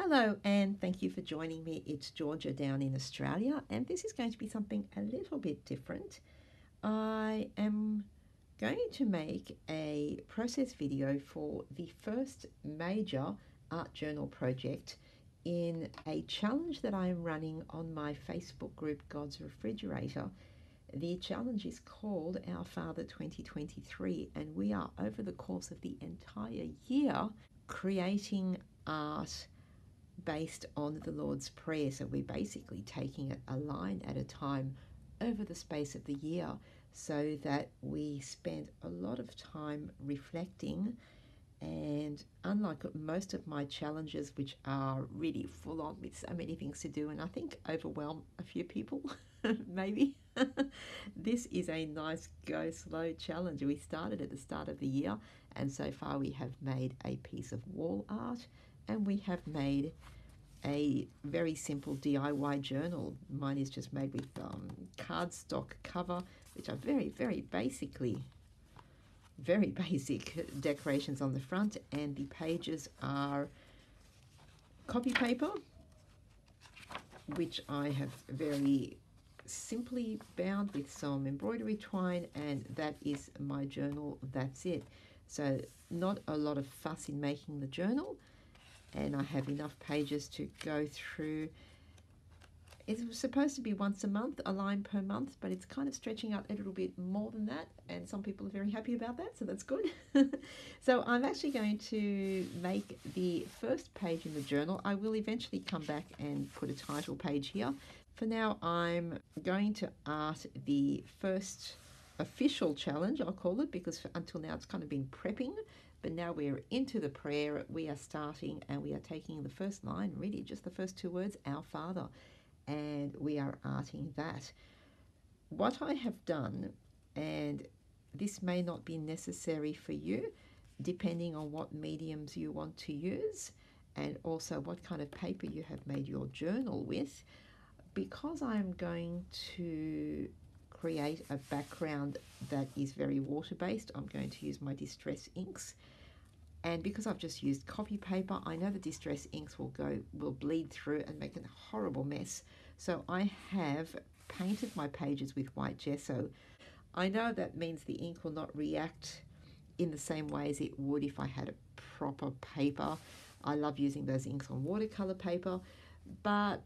Hello, and thank you for joining me. It's Georgia down in Australia, and this is going to be something a little bit different. I am going to make a process video for the first major art journal project in a challenge that I am running on my Facebook group, God's Refrigerator. The challenge is called Our Father 2023, and we are over the course of the entire year creating art based on the Lord's Prayer. So we're basically taking it a line at a time over the space of the year so that we spend a lot of time reflecting. And unlike most of my challenges, which are really full on with so many things to do, and I think overwhelm a few people, maybe, this is a nice go slow challenge. We started at the start of the year, and so far we have made a piece of wall art and we have made a very simple DIY journal. Mine is just made with cardstock cover, which are very basic decorations on the front, and the pages are copy paper, which I have very simply bound with some embroidery twine, and that is my journal. That's it. So not a lot of fuss in making the journal, and I have enough pages to go through. It was supposed to be once a month, a line per month, but it's kind of stretching out a little bit more than that, and some people are very happy about that, so that's good. So I'm actually going to make the first page in the journal. I will eventually come back and put a title page here. For now, I'm going to art the first official challenge, I'll call it, because until now it's kind of been prepping. But now we're into the prayer. We are starting and we are taking the first line, really just the first two words, Our Father, and we are arting that. What I have done, and this may not be necessary for you, depending on what mediums you want to use and also what kind of paper you have made your journal with, because I'm going to create a background that is very water-based, I'm going to use my Distress inks. And because I've just used copy paper, I know the Distress inks will bleed through and make a horrible mess. So I have painted my pages with white gesso. I know that means the ink will not react in the same way as it would if I had a proper paper. I love using those inks on watercolor paper, but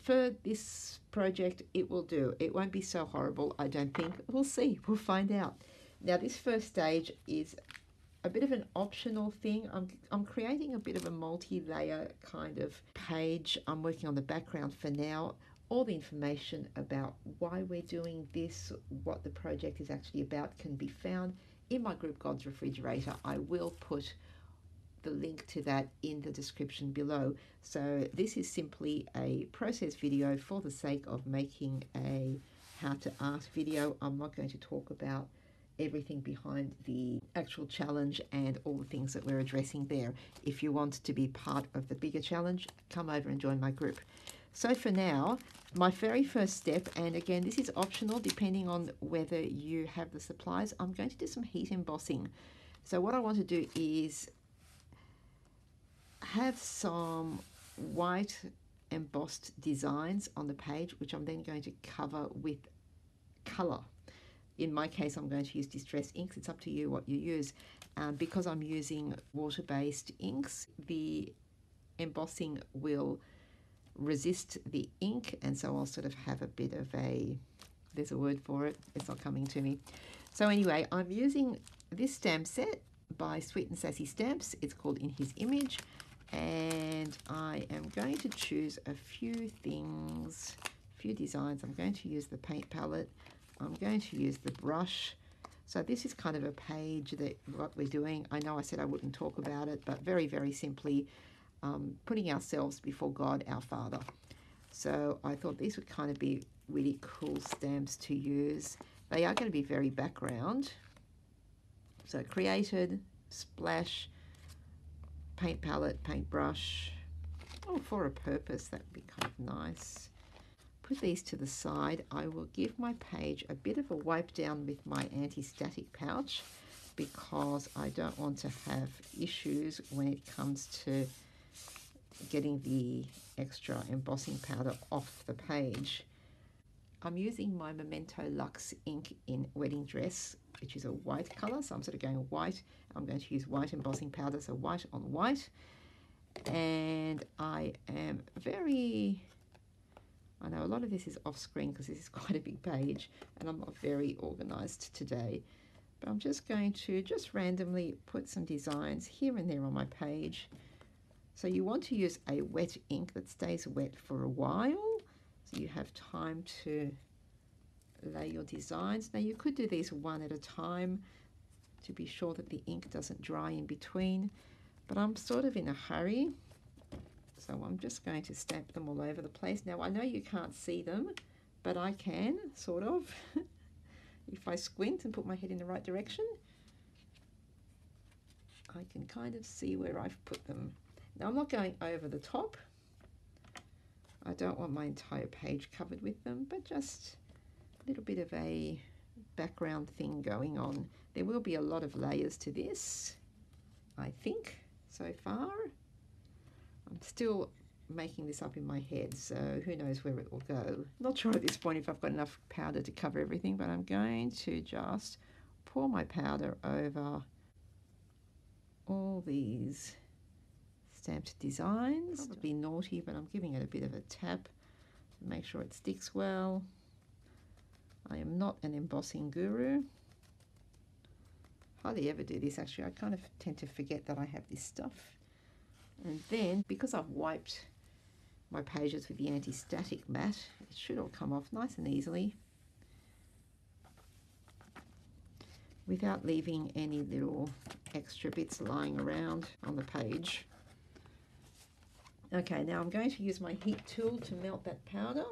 for this project it will do. It won't be so horrible, I don't think. We'll see, we'll find out. Now this first stage is a bit of an optional thing. I'm creating a bit of a multi-layer kind of page. I'm working on the background for now. All the information about why we're doing this, what the project is actually about, can be found in my group God's Refrigerator. I will put the link to that in the description below. So this is simply a process video for the sake of making a how to art video. I'm not going to talk about everything behind the actual challenge and all the things that we're addressing there. If you want to be part of the bigger challenge, come over and join my group. So for now, my very first step, and again this is optional depending on whether you have the supplies, I'm going to do some heat embossing. So what I want to do is have some white embossed designs on the page, which I'm then going to cover with color. In my case, I'm going to use Distress inks. It's up to you what you use. Because I'm using water-based inks, the embossing will resist the ink, and so I'll sort of have a bit of a, there's a word for it, it's not coming to me. So anyway, I'm using this stamp set by Sweet and Sassy Stamps. It's called In His Image, and I am going to choose a few things, a few designs. I'm going to use the paint palette. I'm going to use the brush. So this is kind of a page that what we're doing. I know I said I wouldn't talk about it, but very simply putting ourselves before God, our Father. So I thought these would kind of be really cool stamps to use. They are going to be very background. So created, splash, paint palette, paintbrush. Oh, for a purpose, that would be kind of nice. Put these to the side. I will give my page a bit of a wipe down with my anti-static pouch because I don't want to have issues when it comes to getting the extra embossing powder off the page. I'm using my Memento Luxe ink in Wedding Dress, which is a white colour, so I'm sort of going white. I'm going to use white embossing powder, so white on white. And I am I know a lot of this is off screen because this is quite a big page and I'm not very organised today, but I'm just going to just randomly put some designs here and there on my page. So you want to use a wet ink that stays wet for a while, so you have time to lay your designs. Now you could do these one at a time to be sure that the ink doesn't dry in between, but I'm sort of in a hurry, so I'm just going to stamp them all over the place. Now I know you can't see them, but I can, sort of. If I squint and put my head in the right direction, I can kind of see where I've put them. Now I'm not going over the top. I don't want my entire page covered with them, but just a little bit of a background thing going on. There will be a lot of layers to this, I think, so far. I'm still making this up in my head, so who knows where it will go. Not sure at this point if I've got enough powder to cover everything, but I'm going to just pour my powder over all these stamped designs. It'll be naughty, but I'm giving it a bit of a tap to make sure it sticks well. I am not an embossing guru. Hardly ever do this actually. I kind of tend to forget that I have this stuff. And then, because I've wiped my pages with the anti-static mat, it should all come off nice and easily without leaving any little extra bits lying around on the page. Okay, now I'm going to use my heat tool to melt that powder.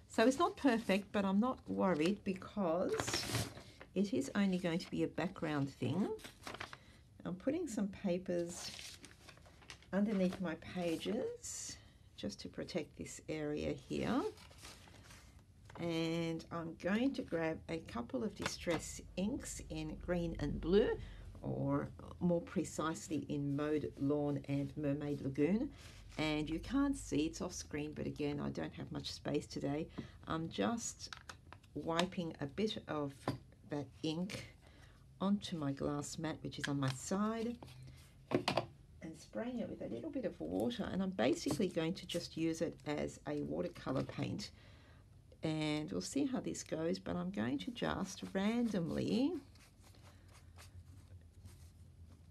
So it's not perfect, but I'm not worried because it is only going to be a background thing. I'm putting some papers underneath my pages just to protect this area here. And I'm going to grab a couple of Distress inks in green and blue, or more precisely in Maude Lawn and Mermaid Lagoon. And you can't see, it's off screen, but again, I don't have much space today. I'm just wiping a bit of that ink onto my glass mat, which is on my side, and spraying it with a little bit of water. And I'm basically going to just use it as a watercolor paint. And we'll see how this goes, but I'm going to just randomly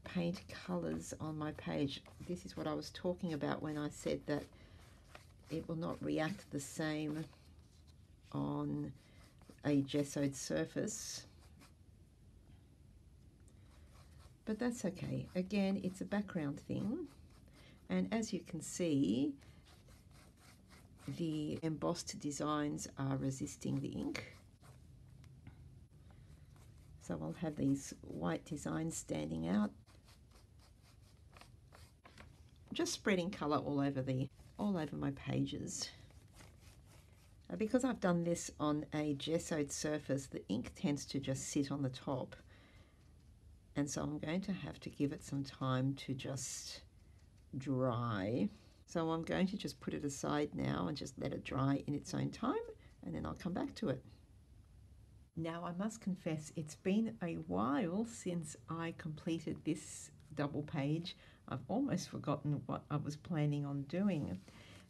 paint colors on my page. This is what I was talking about when I said that it will not react the same on a gessoed surface, but that's okay. Again, it's a background thing, and as you can see, the embossed designs are resisting the ink. So I'll have these white designs standing out. Just spreading colour all over my pages. Because I've done this on a gessoed surface, the ink tends to just sit on the top, and so I'm going to have to give it some time to just dry. So I'm going to just put it aside now and just let it dry in its own time, and then I'll come back to it. Now I must confess, it's been a while since I completed this double page. I've almost forgotten what I was planning on doing.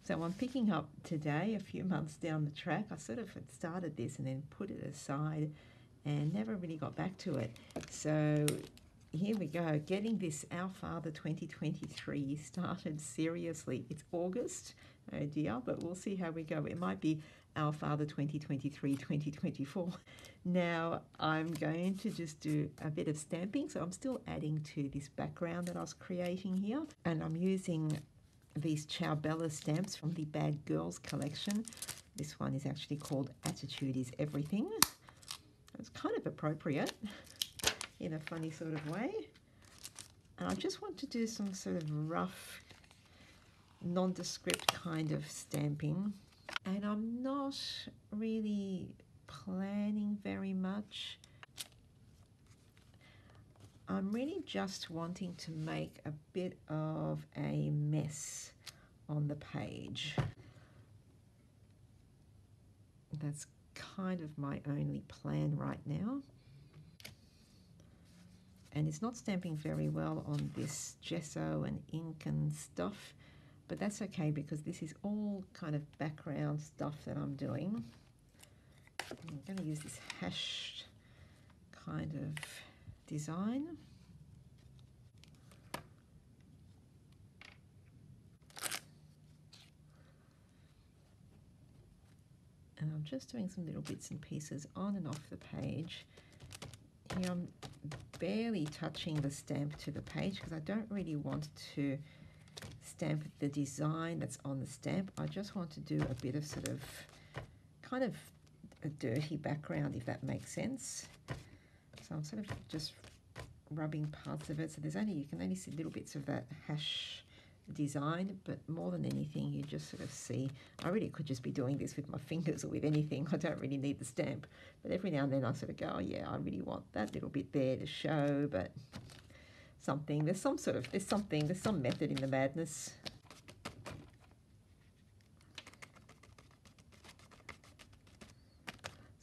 So I'm picking up today, a few months down the track. I sort of had started this and then put it aside and never really got back to it. So here we go, getting this Our Father 2023 started seriously. It's August, oh dear, but we'll see how we go. It might be Our Father 2023, 2024. Now I'm going to just do a bit of stamping. So I'm still adding to this background that I was creating here. And I'm using these Ciao Bella stamps from the Bad Girls collection. This one is actually called Attitude is Everything. It's kind of appropriate in a funny sort of way. And I just want to do some sort of rough, nondescript kind of stamping. And I'm not really planning very much. I'm really just wanting to make a bit of a mess on the page. That's kind of my only plan right now. And it's not stamping very well on this gesso and ink and stuff, but that's okay because this is all kind of background stuff that I'm doing. I'm going to use this hashed kind of design. And I'm just doing some little bits and pieces on and off the page. Here I'm barely touching the stamp to the page because I don't really want to stamp the design that's on the stamp. I just want to do a bit of sort of kind of a dirty background, if that makes sense. So I'm sort of just rubbing parts of it. So there's only, you can only see little bits of that hash design, but more than anything you just sort of see, I really could just be doing this with my fingers or with anything. I don't really need the stamp, but every now and then I sort of go, oh yeah, I really want that little bit there to show, but something, there's some method in the madness.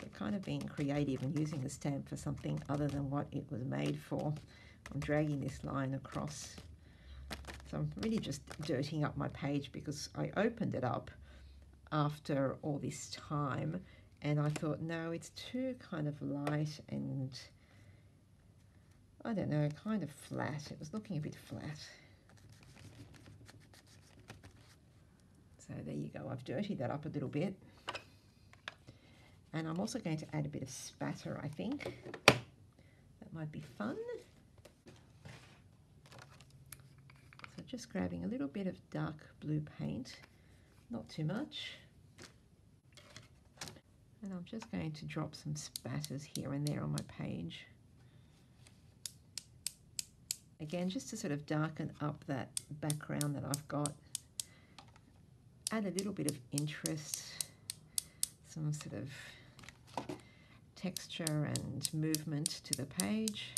So kind of being creative and using the stamp for something other than what it was made for. I'm dragging this line across. So I'm really just dirtying up my page because I opened it up after all this time and I thought, no, it's too kind of light and I don't know, kind of flat. It was looking a bit flat. So there you go. I've dirtied that up a little bit. And I'm also going to add a bit of spatter, I think. That might be fun. So just grabbing a little bit of dark blue paint, not too much. And I'm just going to drop some spatters here and there on my page. Again, just to sort of darken up that background that I've got. Add a little bit of interest, some sort of texture and movement to the page.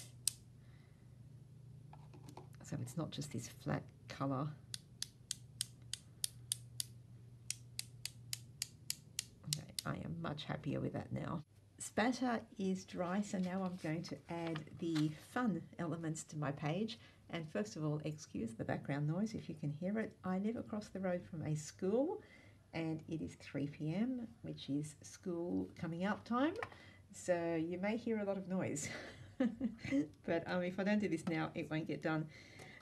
So it's not just this flat colour. Okay, I am much happier with that now. Spatter is dry, so now I'm going to add the fun elements to my page. And first of all, excuse the background noise if you can hear it. I live across the road from a school and it is 3 p.m, which is school coming out time. So you may hear a lot of noise. But if I don't do this now, it won't get done.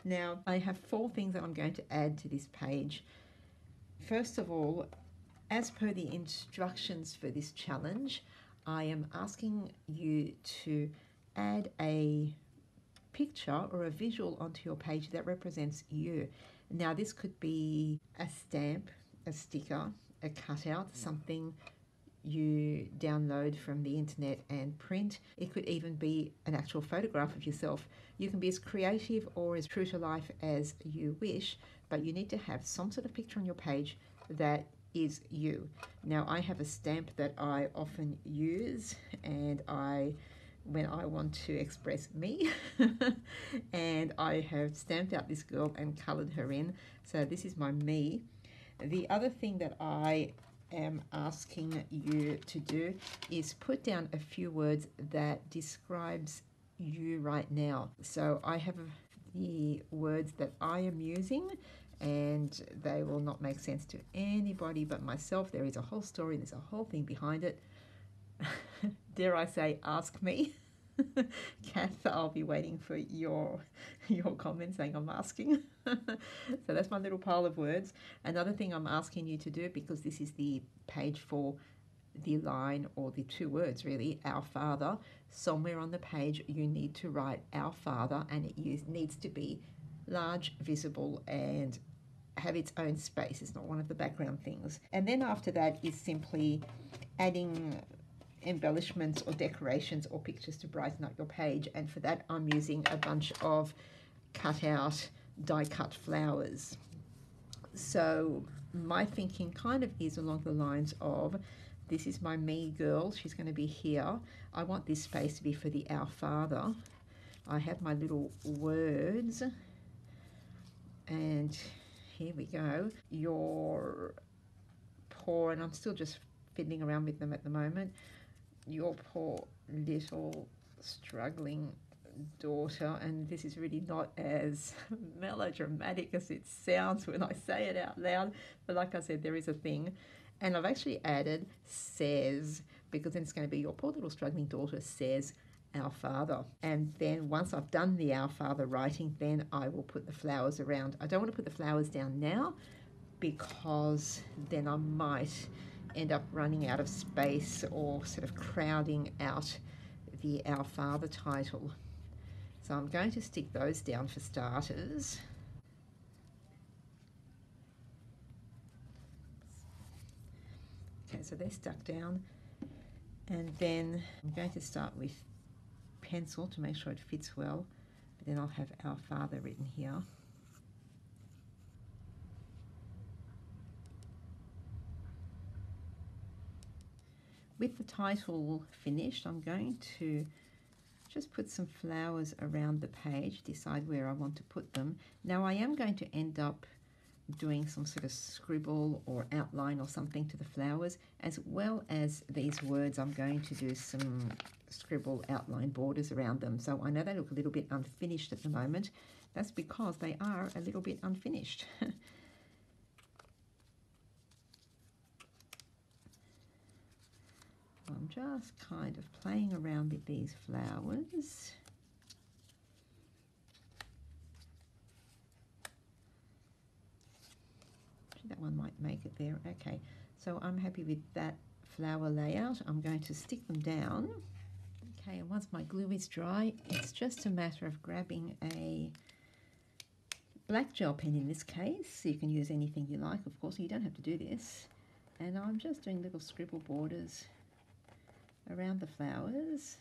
Now, I have 4 things that I'm going to add to this page. First of all, as per the instructions for this challenge, I am asking you to add a picture or a visual onto your page that represents you. Now, this could be a stamp, a sticker, a cutout, something you download from the internet and print. It could even be an actual photograph of yourself. You can be as creative or as true to life as you wish, but you need to have some sort of picture on your page that is you. Now, I have a stamp that I often use and when I want to express me and I have stamped out this girl and colored her in. So this is my me. The other thing that I am asking you to do is put down a few words that describes you right now. So I have the words that I am using and they will not make sense to anybody but myself. There is a whole story, there's a whole thing behind it. Dare I say, ask me. Kath, I'll be waiting for your comment saying I'm asking. So that's my little pile of words. Another thing I'm asking you to do, because this is the page for the line or the 2 words really, our Father, somewhere on the page you need to write our Father, and it needs to be large, visible, and have its own space. It's not one of the background things. And then after that is simply adding embellishments or decorations or pictures to brighten up your page, and for that I'm using a bunch of cut out die cut flowers. So my thinking kind of is along the lines of, this is my me girl, she's going to be here. I want this space to be for the Our Father. I have my little words, and here we go. Your poor, and I'm still just fiddling around with them at the moment, your poor little struggling daughter, and this is really not as melodramatic as it sounds when I say it out loud, but like I said, there is a thing. And I've actually added says, because then it's going to be your poor little struggling daughter says our Father. And then once I've done the Our Father writing, then I will put the flowers around. I don't want to put the flowers down now because then I might end up running out of space or sort of crowding out the Our Father title. So I'm going to stick those down for starters. Okay, so they're stuck down. And then I'm going to start with pencil to make sure it fits well. But then I'll have Our Father written here. With the title finished, I'm going to just put some flowers around the page, decide where I want to put them. Now I am going to end up doing some sort of scribble or outline or something to the flowers, as well as these words. I'm going to do some scribble outline borders around them. So I know they look a little bit unfinished at the moment. That's because they are a little bit unfinished. I'm just kind of playing around with these flowers. That one might make it there. Okay, so I'm happy with that flower layout. I'm going to stick them down. Okay, and once my glue is dry, it's just a matter of grabbing a black gel pen in this case. You can use anything you like, of course, you don't have to do this. And I'm just doing little scribble borders around the flowers.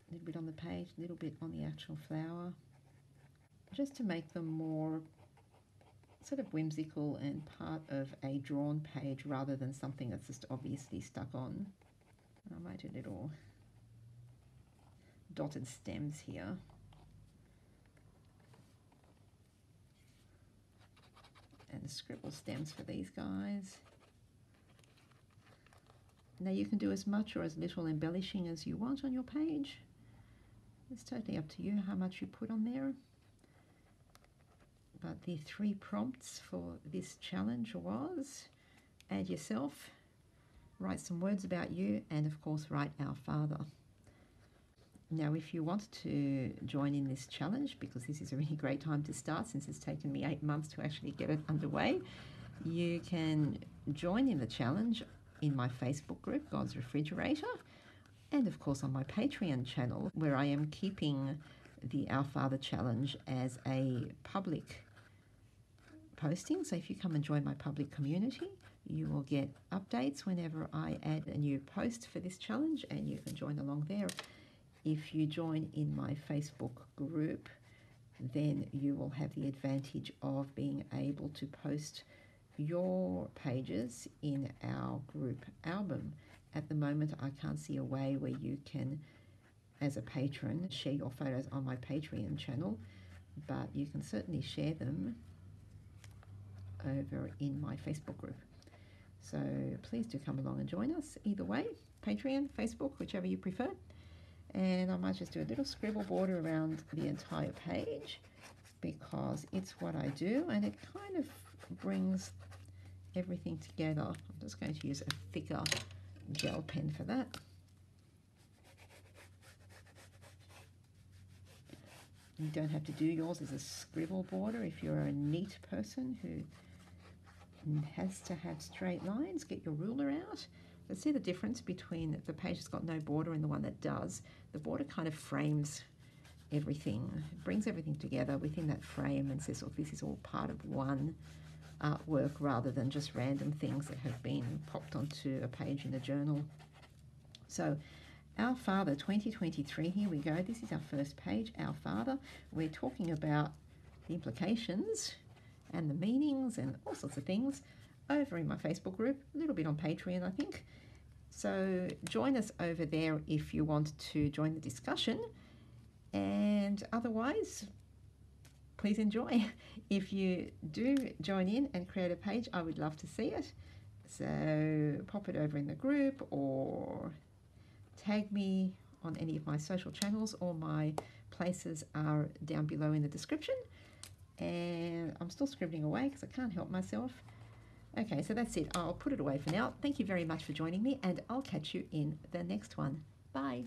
A little bit on the page, a little bit on the actual flower, just to make them more sort of whimsical and part of a drawn page rather than something that's just obviously stuck on. I might do little dotted stems here. And scribble stems for these guys. Now you can do as much or as little embellishing as you want on your page. It's totally up to you how much you put on there. But the 3 prompts for this challenge was add yourself, write some words about you, and of course write Our Father. Now if you want to join in this challenge, because this is a really great time to start since it's taken me 8 months to actually get it underway, you can join in the challenge in my Facebook group, God's Refrigerator, and of course on my Patreon channel, where I am keeping the Our Father challenge as a public posting. So if you come and join my public community, you will get updates whenever I add a new post for this challenge, and you can join along there. If you join in my Facebook group, then you will have the advantage of being able to post your pages in our group album. At the moment, I can't see a way where you can, as a patron, share your photos on my Patreon channel, but you can certainly share them over in my Facebook group. So please do come along and join us either way, Patreon, Facebook, whichever you prefer. And I might just do a little scribble border around the entire page because it's what I do, and it kind of brings everything together. I'm just going to use a thicker gel pen for that. You don't have to do yours as a scribble border if you're a neat person who has to have straight lines. Get your ruler out. But see the difference between the page that's got no border and the one that does. The border kind of frames everything. It brings everything together within that frame and says, oh, this is all part of one artwork rather than just random things that have been popped onto a page in a journal. So Our Father 2023, here we go. This is our first page, Our Father. We're talking about the implications and the meanings and all sorts of things over in my Facebook group, a little bit on Patreon, I think. So join us over there if you want to join the discussion. And otherwise, please enjoy. If you do join in and create a page, I would love to see it. So pop it over in the group or tag me on any of my social channels. All my places are down below in the description. And I'm still scribbling away because I can't help myself. Okay, so that's it. I'll put it away for now. Thank you very much for joining me, and I'll catch you in the next one. Bye.